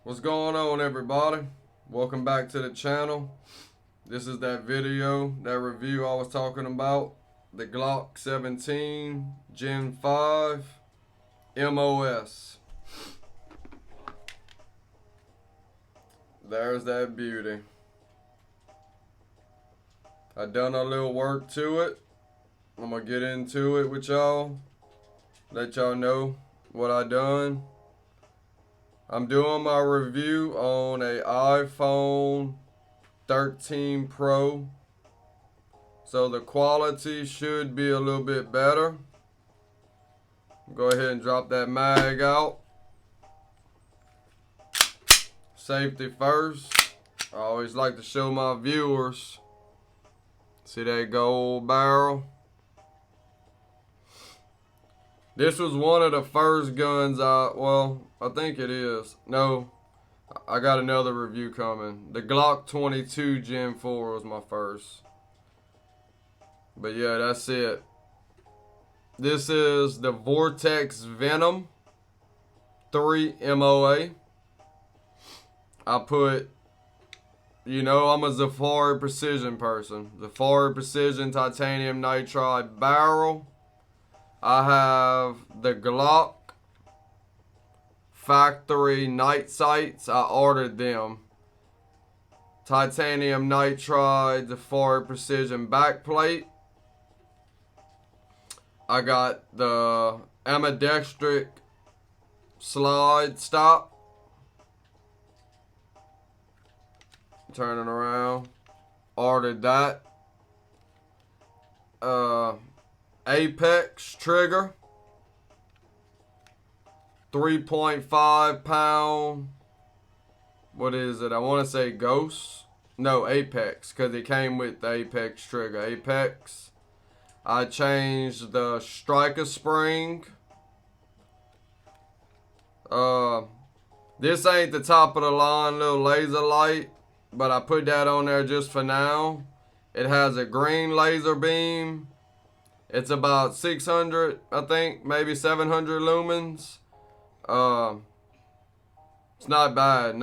What's going on, everybody? Welcome back to the channel. This is that video, that review I was talking about. The Glock 17 Gen 5 MOS. There's that beauty. I done a little work to it. I'm gonna get into it with y'all. Let y'all know what I done. I'm doing my review on a iPhone 13 Pro. So the quality should be a little bit better. Go ahead and drop that mag out. Safety first. I always like to show my viewers. See that gold barrel? This was one of the first guns I think it is. No, I got another review coming. The Glock 22 Gen 4 was my first. But yeah, that's it. This is the Vortex Venom 3 MOA. I put, I'm a Safari Precision person. Safari Precision titanium nitride barrel. I have the Glock factory night sights. I ordered them. Titanium nitride, Safari Precision backplate. I got the ambidextric slide stop. Turning around. Ordered that. Apex trigger. 3.5 pound. What is it? I want to say Ghost. No, Apex, because it came with the Apex trigger. Apex. I changed the striker spring. This ain't the top of the line little laser light, but I put that on there just for now. It has a green laser beam. It's about 600, I think, maybe 700 lumens. It's not bad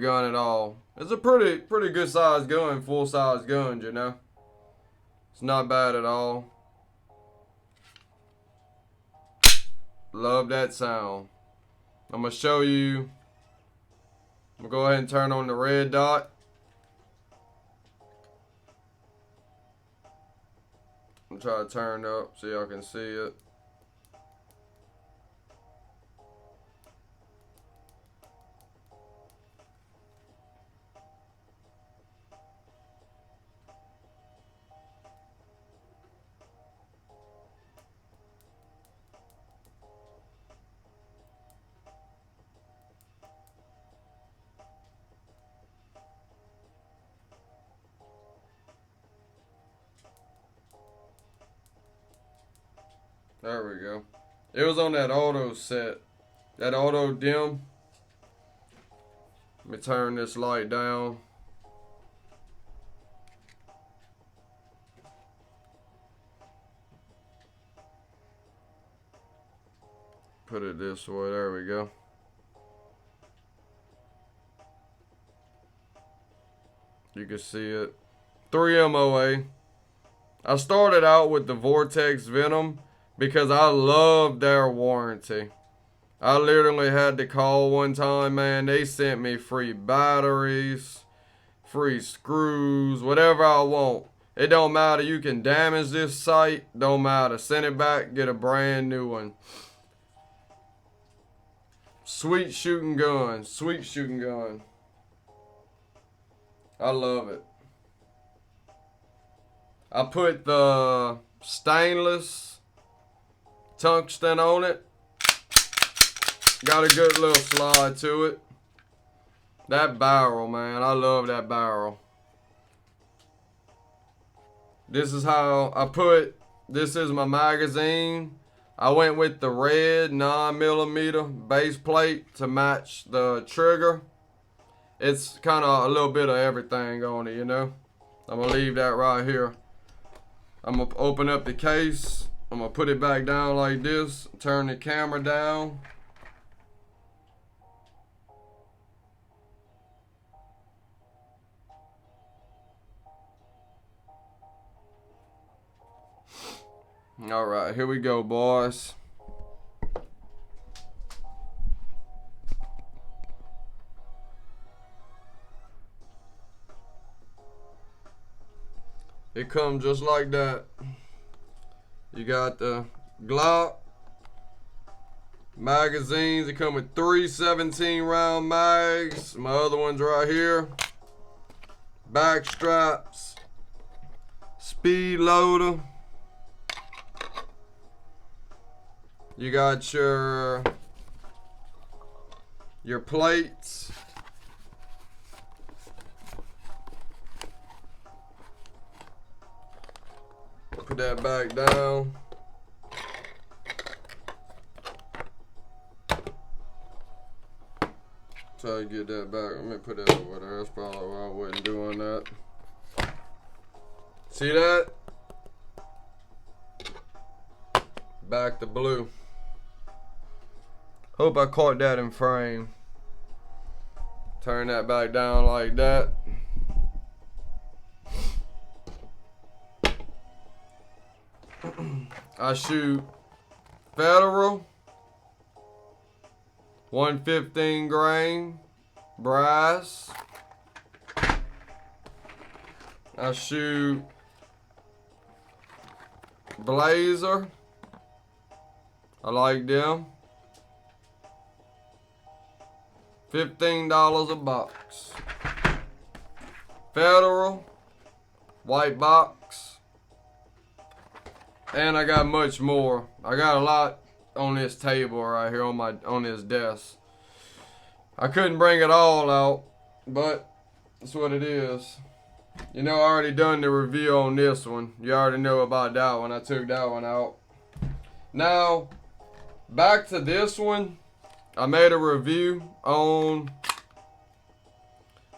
gun at all. It's a pretty good size gun, full size gun, It's not bad at all. Love that sound. I'm gonna show you. I'm gonna go ahead and turn on the red dot. I'm trying to turn up so y'all can see it. There we go. It was on that auto set. That auto dim. Let me turn this light down. Put it this way. There we go. You can see it. 3 MOA. I started out with the Vortex Venom because I love their warranty. I literally had to call one time, man. They sent me free batteries, free screws, whatever I want. It don't matter. You can damage this sight. Don't matter. Send it back. Get a brand new one. Sweet shooting gun. Sweet shooting gun. I love it. I put the stainless tungsten on it. Got a good little slide to it. That barrel, man. I love that barrel. This is how I put, this is my magazine. I went with the red 9mm base plate to match the trigger. It's kind of a little bit of everything on it, I'm going to leave that right here. I'm going to open up the case. I'm going to put it back down like this. Turn the camera down. All right, here we go, boys. It comes just like that. You got the Glock magazines. It come with 3 17-round mags. My other one's right here. Back straps. Speed loader. You got your plates. Put that back down. Try to get that back. Let me put that over there. That's probably why I wasn't doing that. See that? Back to blue. Hope I caught that in frame. Turn that back down like that. I shoot Federal 115 grain brass. I shoot Blazer. I like them. $15 a box. Federal white box. And I got much more. I got a lot on this table right here on this desk. I couldn't bring it all out, but that's what it is. You know, I already done the review on this one. You already know about that one. I took that one out. Now, back to this one. I made a review on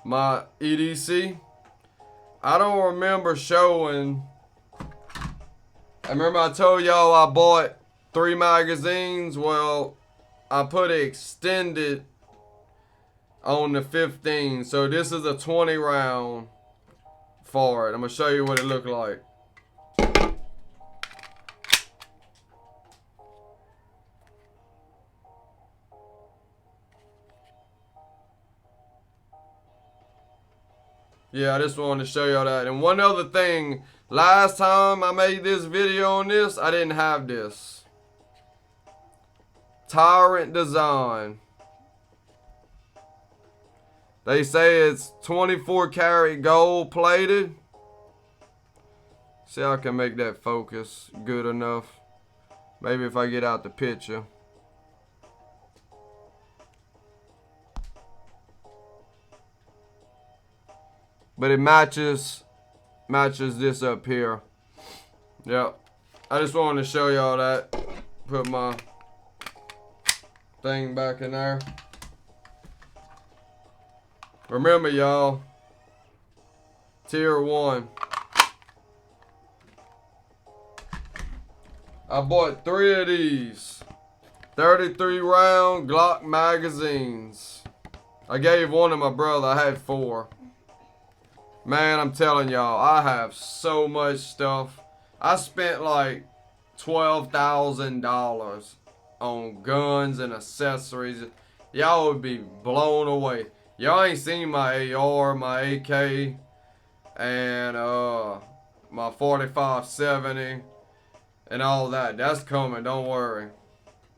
my EDC. I don't remember showing. I remember I told y'all I bought 3 magazines. Well, I put it extended on the 15. So this is a 20 round for it. I'm going to show you what it looked like. Yeah, I just wanted to show y'all that. And one other thing, last time I made this video on this, I didn't have this. Tyrant design. They say it's 24 karat gold plated. See how I can make that focus good enough. Maybe if I get out the picture. But it matches this up here. Yep. I just wanted to show y'all that. Put my thing back in there. Remember, y'all, tier 1. I bought 3 of these 33 round Glock magazines. I gave one to my brother. I had 4. Man, I'm telling y'all, I have so much stuff. I spent like $12,000 on guns and accessories. Y'all would be blown away. Y'all ain't seen my AR, my AK, and my 4570 and all that. That's coming, don't worry.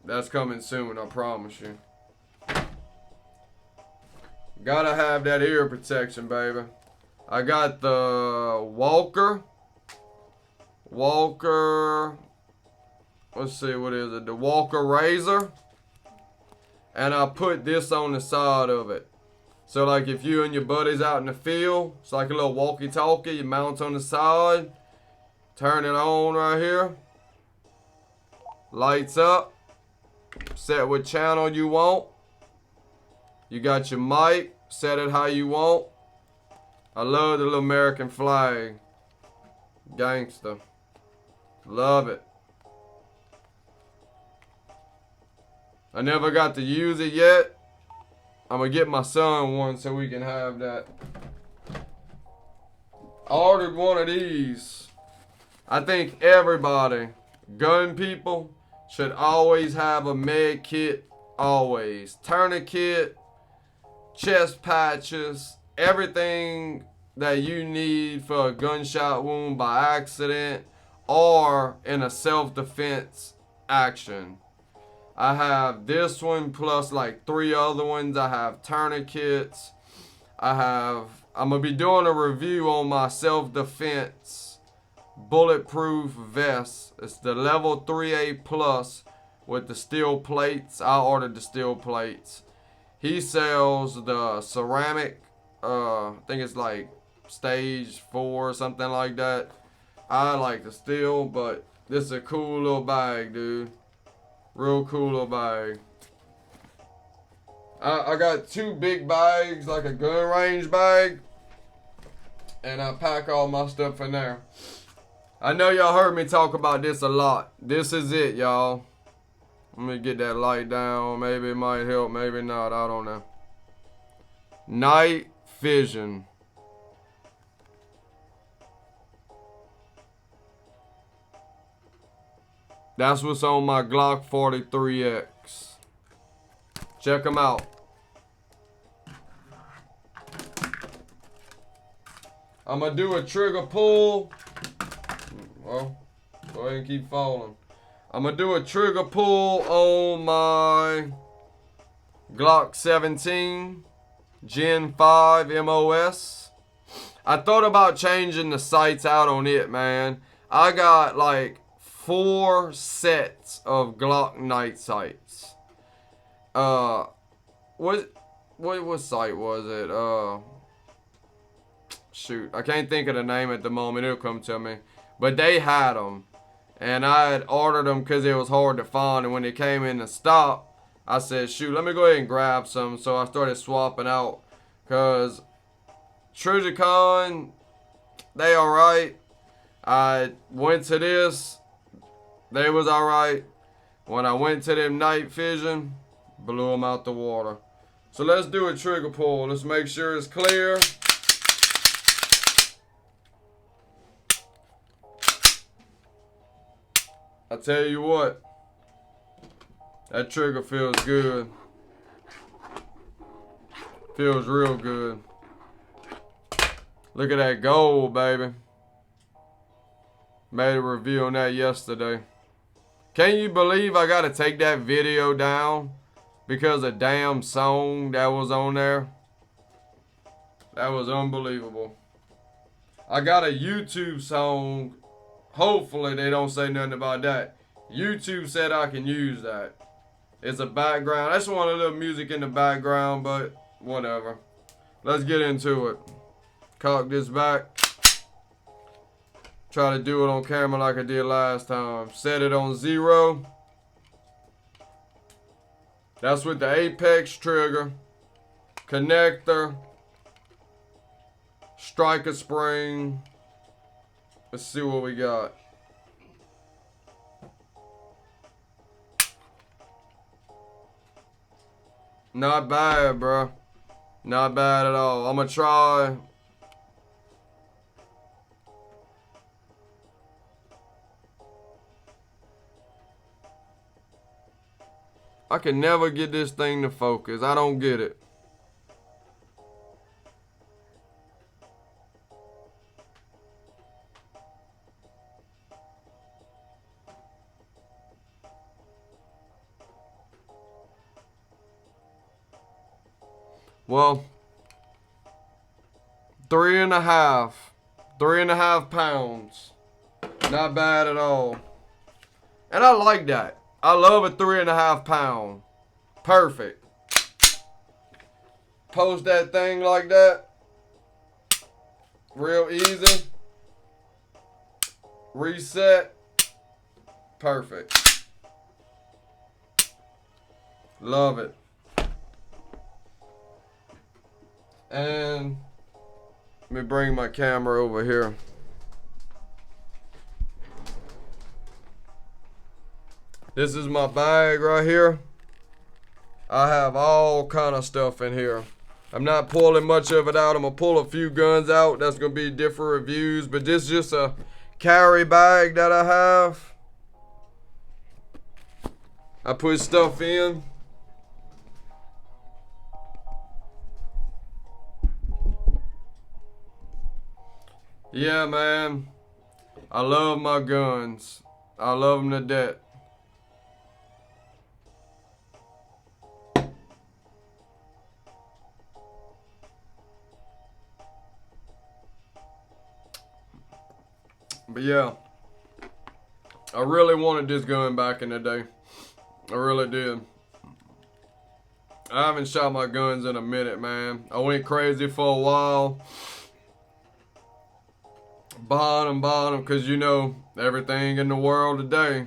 That's coming soon, I promise you. Gotta have that ear protection, baby. I got the Walker, let's see, what is it? The Walker Razor. And I put this on the side of it. So like if you and your buddies out in the field, it's like a little walkie-talkie. You mount on the side, turn it on right here. Lights up. Set what channel you want. You got your mic, set it how you want. I love the little American flag. Gangster. Love it. I never got to use it yet. I'm going to get my son one so we can have that. I ordered one of these. I think everybody gun people should always have a med kit, always. Tourniquet, chest patches, everything that you need for a gunshot wound by accident or in a self-defense action. I have this one plus like 3 other ones. I have tourniquets. I'm going to be doing a review on my self-defense bulletproof vest. It's the level 3A plus with the steel plates. I ordered the steel plates. He sells the ceramic, I think it's like stage 4 or something like that. I like the steel, but this is a cool little bag, dude. Real cool little bag. I got 2 big bags, like a gun range bag, and I pack all my stuff in there. I know y'all heard me talk about this a lot. This is it, y'all. Let me get that light down. Maybe it might help, maybe not. I don't know. Night vision. That's what's on my Glock 43X. Check them out. I'm going to do a trigger pull. Well, go ahead and keep following. I'm going to do a trigger pull on my Glock 17 Gen 5 MOS. I thought about changing the sights out on it, man. I got like 4 sets of Glock night sights. What sight was it? Shoot, I can't think of the name at the moment. It'll come to me. But they had them. And I had ordered them because it was hard to find. And when they came in the stock, I said, shoot, let me go ahead and grab some. So I started swapping out. Because Trigicon, they alright. I went to this. They was alright. When I went to them night vision, blew them out the water. So let's do a trigger pull. Let's make sure it's clear. I tell you what, that trigger feels good. Feels real good. Look at that gold, baby. Made a review on that yesterday. Can you believe I gotta take that video down because a damn song that was on there? That was unbelievable. I got a YouTube song. Hopefully they don't say nothing about that. YouTube said I can use that. It's a background. I just want a little music in the background, but whatever. Let's get into it. Cock this back. Try to do it on camera like I did last time. Set it on 0. That's with the apex trigger, connector, striker spring. Let's see what we got. Not bad, bro. Not bad at all. I'm gonna try. I can never get this thing to focus. I don't get it. Well, 3.5 pounds. Not bad at all. And I like that. I love a 3.5 pound. Perfect. Post that thing like that. Real easy. Reset. Perfect. Love it. And let me bring my camera over here. This is my bag right here. I have all kind of stuff in here. I'm not pulling much of it out. I'm gonna pull a few guns out. That's gonna be different reviews, but this is just a carry bag that I have. I put stuff in. Yeah, man. I love my guns. I love them to death. But yeah, I really wanted this gun back in the day. I really did. I haven't shot my guns in a minute, man. I went crazy for a while. Buying them, because you know, everything in the world today.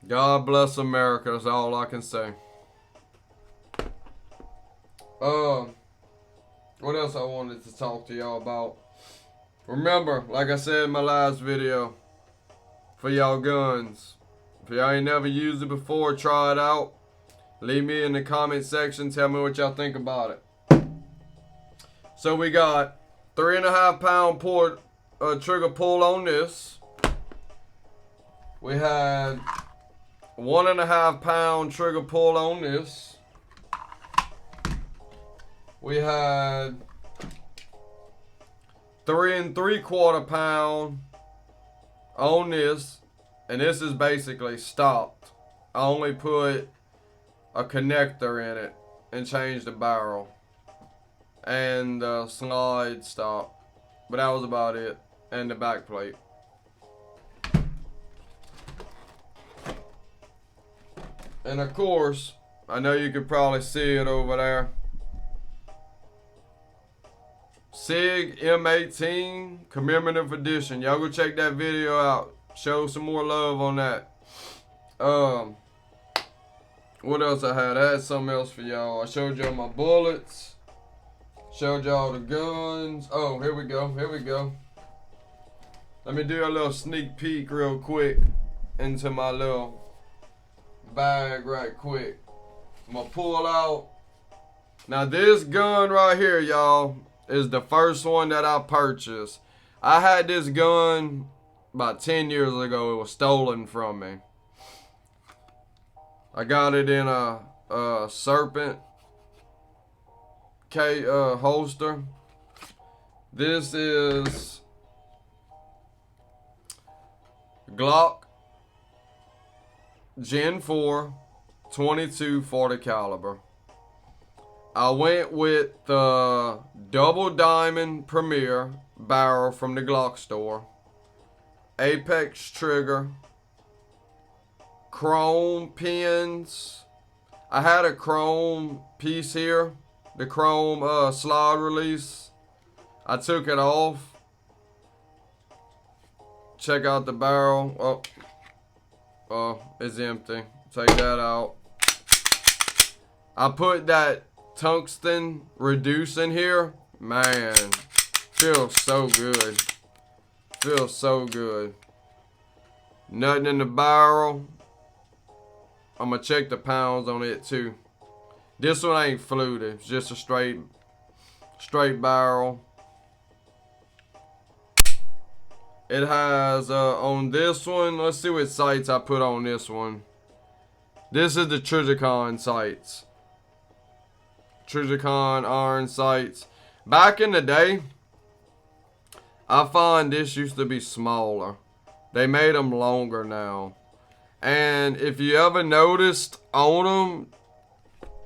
God bless America, that's all I can say. What else I wanted to talk to y'all about? Remember, like I said in my last video, for y'all guns, if y'all ain't never used it before, try it out. Leave me in the comment section, tell me what y'all think about it. So we got 3.5 pound trigger pull on this. We had 1.5 pound trigger pull on this. We had 3 3/4 pound on this, and this is basically stopped. I only put a connector in it and changed the barrel and the slide stop, but that was about it, and the back plate. And of course, I know you could probably see it over there. SIG M18 commemorative edition. Y'all go check that video out. Show some more love on that. What else I had? I had something else for y'all. I showed y'all my bullets. Showed y'all the guns. Oh, here we go. Here we go. Let me do a little sneak peek real quick into my little bag right quick. I'm gonna pull out. Now this gun right here, y'all, is the first one that I purchased. I had this gun about 10 years ago. It was stolen from me. I got it in a Serpent holster. This is Glock Gen5 22 40 caliber. I went with the double diamond Premier barrel from the Glock store. Apex trigger. Chrome pins. I had a chrome piece here. The chrome slide release. I took it off. Check out the barrel. Oh, it's empty. Take that out. I put that tungsten reduce in here. Man, feels so good. Feels so good. Nothing in the barrel. I'm gonna check the pounds on it too. This one ain't fluted. It's just a straight barrel. It has on this one. Let's see what sights I put on this one. This is the Trijicon sights. Trijicon iron sights. Back in the day, I find this used to be smaller. They made them longer now. And if you ever noticed on them,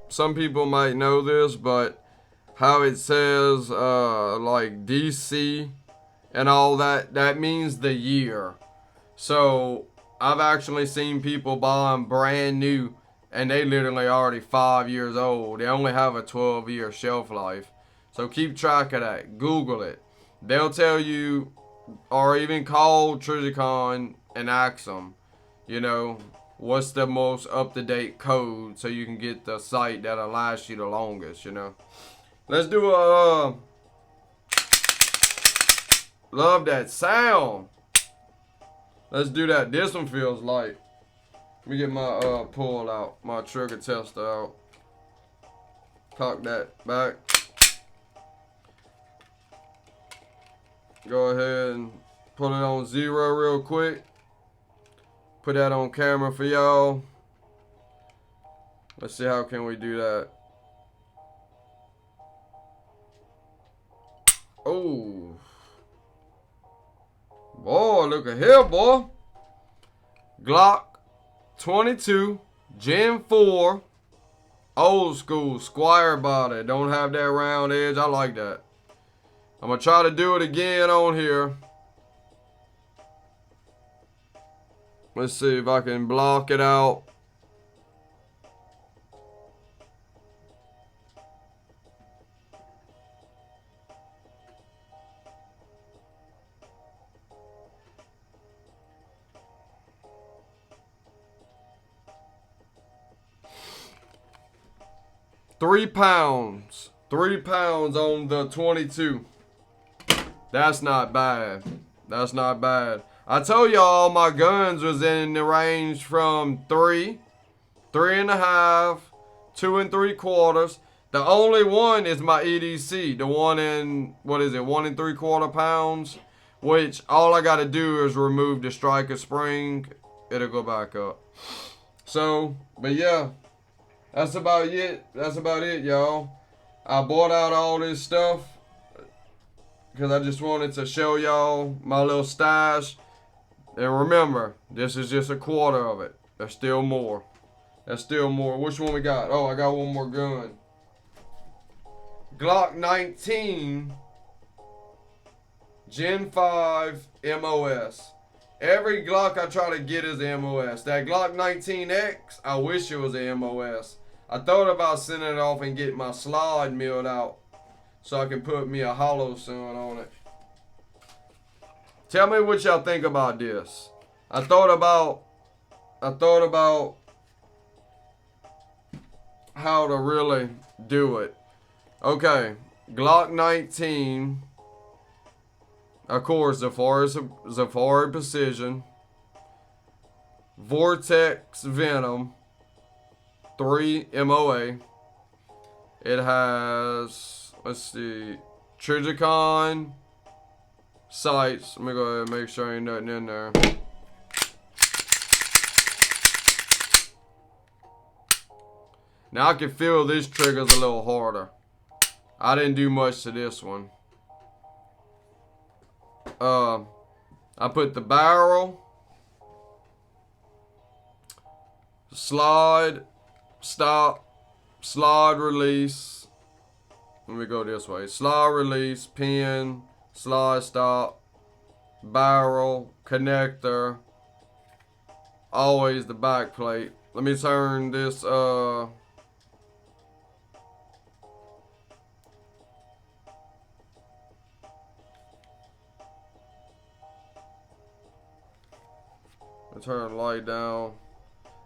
some people might know this, but how it says like DC and all that, that means the year. So I've actually seen people buy them brand new and they literally already 5 years old. They only have a 12-year shelf life. So keep track of that. Google it. They'll tell you, or even call Trijicon and ask them, you know, what's the most up-to-date code so you can get the sight that'll last you the longest, you know. Let's do a, love that sound. Let's do that. This one feels light. Let me get my pull out, my trigger tester out. Cock that back. Go ahead and put it on 0 real quick. Put that on camera for y'all. Let's see how can we do that. Oh. Boy, look at here, boy. Glock 22, Gen 4, old school, square body. Don't have that round edge. I like that. I'm going to try to do it again on here. Let's see if I can block it out. Three pounds on the 22. That's not bad. That's not bad. I told y'all my guns was in the range from 3, 3.5, 2 3/4. The only one is my EDC. The one in, what is it, 1 3/4 pounds? Which all I got to do is remove the striker spring. It'll go back up. So, but yeah. That's about it. That's about it, y'all. I bought out all this stuff because I just wanted to show y'all my little stash. And remember, this is just a quarter of it. There's still more. There's still more. Which one we got? Oh, I got one more gun. Glock 19 Gen 5 MOS. Every Glock I try to get is a MOS. That Glock 19X, I wish it was a MOS. I thought about sending it off and getting my slide milled out so I can put me a hollow sun on it. Tell me what y'all think about this. I thought about how to really do it. Okay, Glock 19. Of course, Zafari Precision. Vortex Venom. 3 MOA. It has, let's see, Trigicon sights. Let me go ahead and make sure ain't nothing in there. Now I can feel this trigger's a little harder. I didn't do much to this one. I put the barrel, slide, stop, slide, release. Let me go this way. Slide, release, pin, slide, stop, barrel, connector, always the back plate. Let me turn this, turn the light down.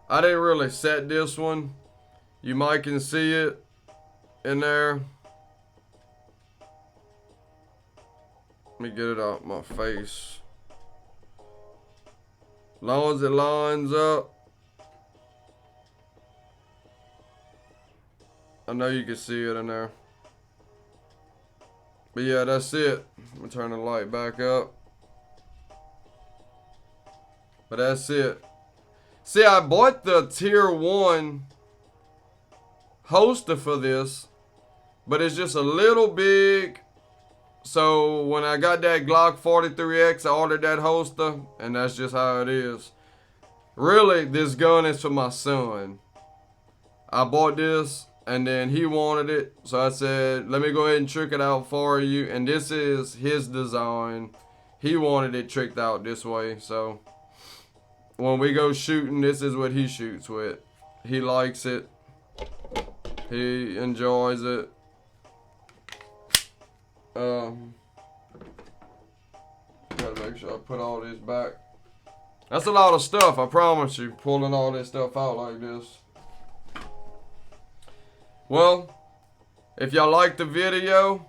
I didn't really set this one. You might can see it in there. Let me get it out my face. As long as it lines up. I know you can see it in there. But yeah, that's it. Let me turn the light back up. But that's it. See, I bought the tier 1 holster for this, but it's just a little big. So when I got that Glock 43X, I ordered that holster, and that's just how it is. Really, this gun is for my son. I bought this, and then he wanted it, so I said, let me go ahead and trick it out for you. And this is his design. He wanted it tricked out this way, so when we go shooting, this is what he shoots with. He likes it. He enjoys it. Gotta make sure I put all this back. That's a lot of stuff, I promise you, pulling all this stuff out like this. Well, if y'all like the video,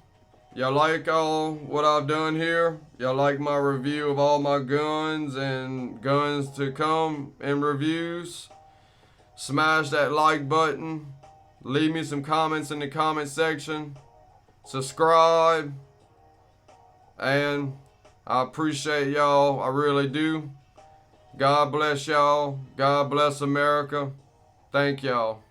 y'all like all what I've done here, y'all like my review of all my guns and guns to come in reviews, smash that like button, leave me some comments in the comment section, subscribe, and I appreciate y'all, I really do. God bless y'all. God bless America. Thank y'all.